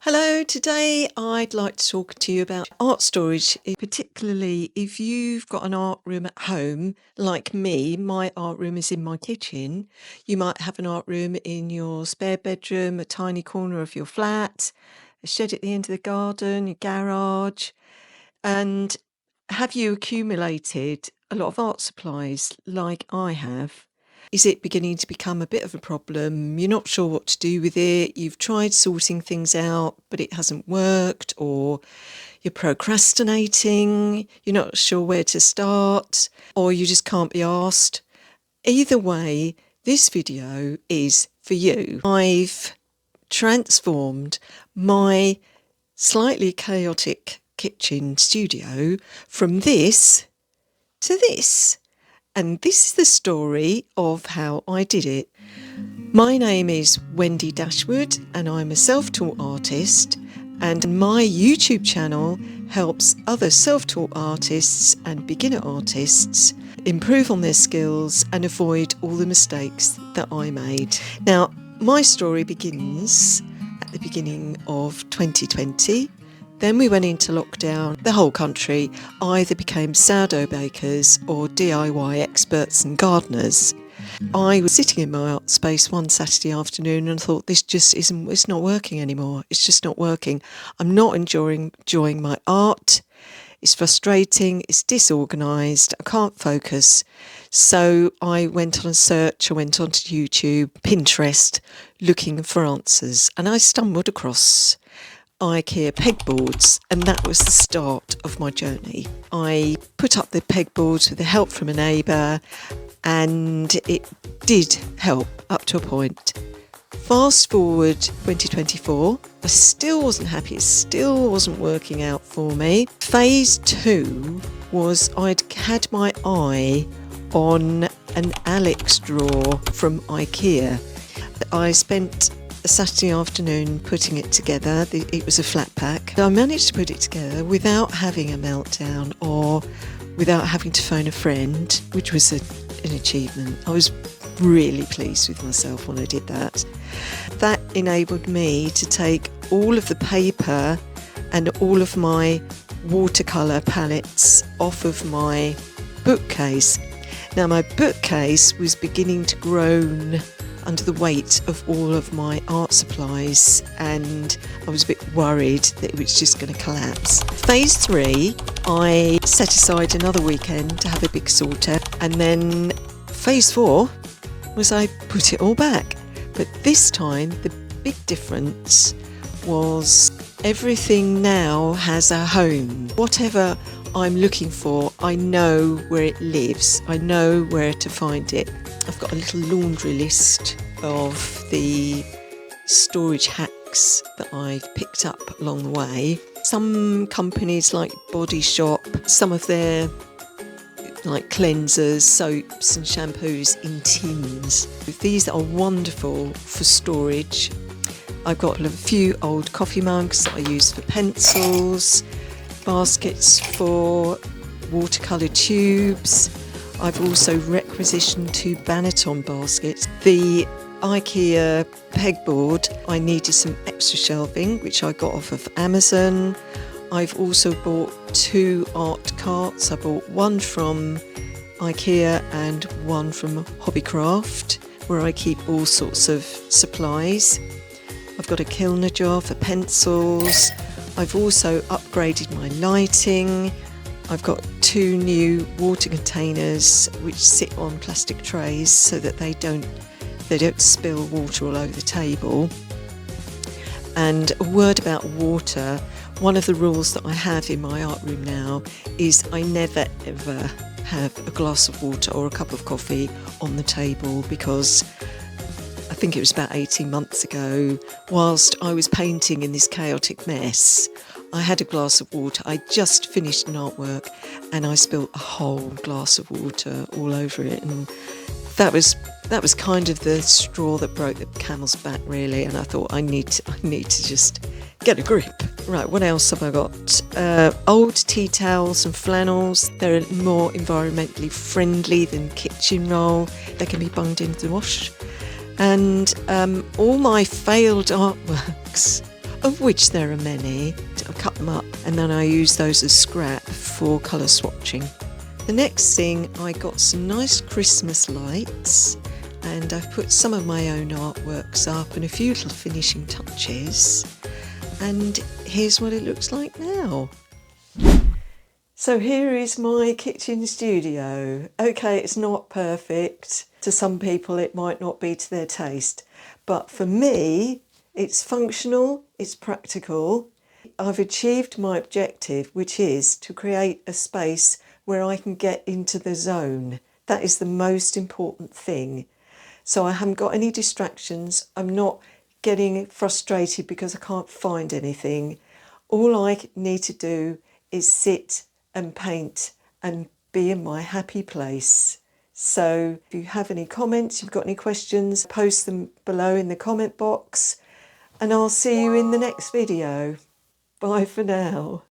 Hello, today I'd like to talk to you about art storage, particularly if you've got an art room at home. Like me, my art room is in my kitchen. You might have an art room in your spare bedroom, a tiny corner of your flat, a shed at the end of the garden, your garage. And have you accumulated a lot of art supplies like I have? Is it beginning to become a bit of a problem? You're not sure what to do with it. You've tried sorting things out, but it hasn't worked, or you're procrastinating. You're not sure where to start, or you just can't be asked. Either way, this video is for you. I've transformed my slightly chaotic kitchen studio from this to this. And this is the story of how I did it. My name is Wendy Dashwood and I'm a self-taught artist, and my YouTube channel helps other self-taught artists and beginner artists improve on their skills and avoid all the mistakes that I made. Now, my story begins at the beginning of 2020. Then we went into lockdown. The whole country either became sourdough bakers or DIY experts and gardeners. I was sitting in my art space one Saturday afternoon and thought, this just isn't, it's not working anymore. It's just not working. I'm not enjoying my art. It's frustrating. It's disorganised. I can't focus. So I went on a search. I went onto YouTube, Pinterest, looking for answers. And I stumbled across IKEA pegboards, and that was the start of my journey. I put up the pegboards with the help from a neighbour, and it did help up to a point. Fast forward 2024, I still wasn't happy, it still wasn't working out for me. Phase 2 was I'd had my eye on an Alex drawer from IKEA. I spent a Saturday afternoon putting it together. It was a flat pack. I managed to put it together without having a meltdown or without having to phone a friend, which was an achievement. I was really pleased with myself when I did that. That enabled me to take all of the paper and all of my watercolour palettes off of my bookcase. Now, my bookcase was beginning to groan under the weight of all of my art supplies, and I was a bit worried that it was just going to collapse. Phase 3, I set aside another weekend to have a big sorter, and then phase 4 was I put it all back. But this time the big difference was everything now has a home. Whatever I'm looking for, I know where it lives. I know where to find it. I've got a little laundry list of the storage hacks that I've picked up along the way. Some companies like Body Shop, some of their like cleansers, soaps and shampoos in tins. These are wonderful for storage. I've got a few old coffee mugs that I use for pencils, baskets for watercolour tubes. I've also requisitioned 2 Banneton baskets. The IKEA pegboard, I needed some extra shelving, which I got off of Amazon. I've also bought 2 art carts. I bought one from IKEA and one from Hobbycraft, where I keep all sorts of supplies. I've got a Kilner jar for pencils. I've also upgraded my lighting. I've got 2 new water containers which sit on plastic trays so that they don't spill water all over the table. And a word about water. One of the rules that I have in my art room now is I never ever have a glass of water or a cup of coffee on the table, because I think it was about 18 months ago, whilst I was painting in this chaotic mess, I had a glass of water. I just finished an artwork and I spilled a whole glass of water all over it, and that was kind of the straw that broke the camel's back, really. And I thought I need to just get a grip. Right, what else have I got? Old tea towels and flannels. They're more environmentally friendly than kitchen roll. They can be bunged into the wash. And all my failed artworks of which there are many. I cut them up and then I use those as scrap for colour swatching. The next thing, I got some nice Christmas lights and I've put some of my own artworks up and a few little finishing touches. And here's what it looks like now. So here is my kitchen studio. Okay, it's not perfect. To some people it might not be to their taste, but for me it's functional, it's practical. I've achieved my objective, which is to create a space where I can get into the zone. That is the most important thing. So I haven't got any distractions. I'm not getting frustrated because I can't find anything. All I need to do is sit and paint and be in my happy place. So if you have any comments, you've got any questions, post them below in the comment box and I'll see you in the next video. Bye for now.